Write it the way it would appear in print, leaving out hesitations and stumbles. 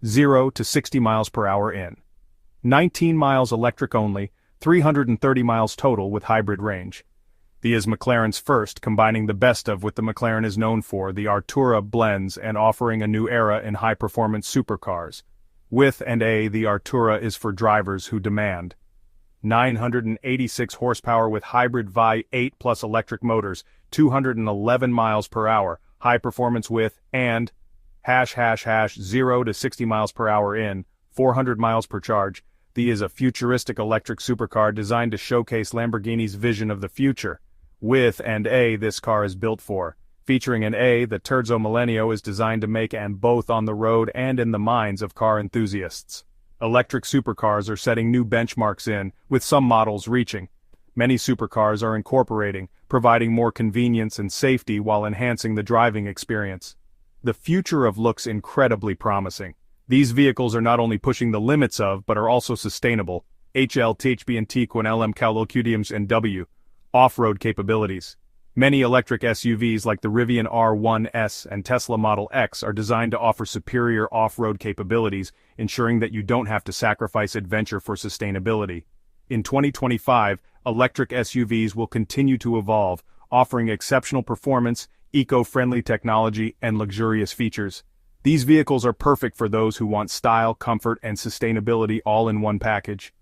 0 to 60 miles per hour in 19 miles electric only, 330 miles total with hybrid range. The is McLaren's first, combining the best of what the McLaren is known for, the Artura blends and offering a new era in high-performance supercars. With and the Artura is for drivers who demand 986 horsepower with hybrid V8 plus electric motors, 211 miles per hour, high performance with, and 0 to 60 miles per hour in 400 miles per charge. The is a futuristic electric supercar designed to showcase Lamborghini's vision of the future. With and this car is built for. Featuring an the Terzo Millennio is designed to make and both on the road and in the minds of car enthusiasts. Electric supercars are setting new benchmarks with some models reaching. Many supercars are incorporating, providing more convenience and safety while enhancing the driving experience. The future looks incredibly promising. These vehicles are not only pushing the limits of, but are also sustainable. HLTHB&T con LM Calocutiums and W. Off-road capabilities. Many electric SUVs like the Rivian R1S and Tesla Model X are designed to offer superior off-road capabilities, ensuring that you don't have to sacrifice adventure for sustainability. In 2025, electric SUVs will continue to evolve, offering exceptional performance, eco-friendly technology, and luxurious features. These vehicles are perfect for those who want style, comfort, and sustainability all in one package.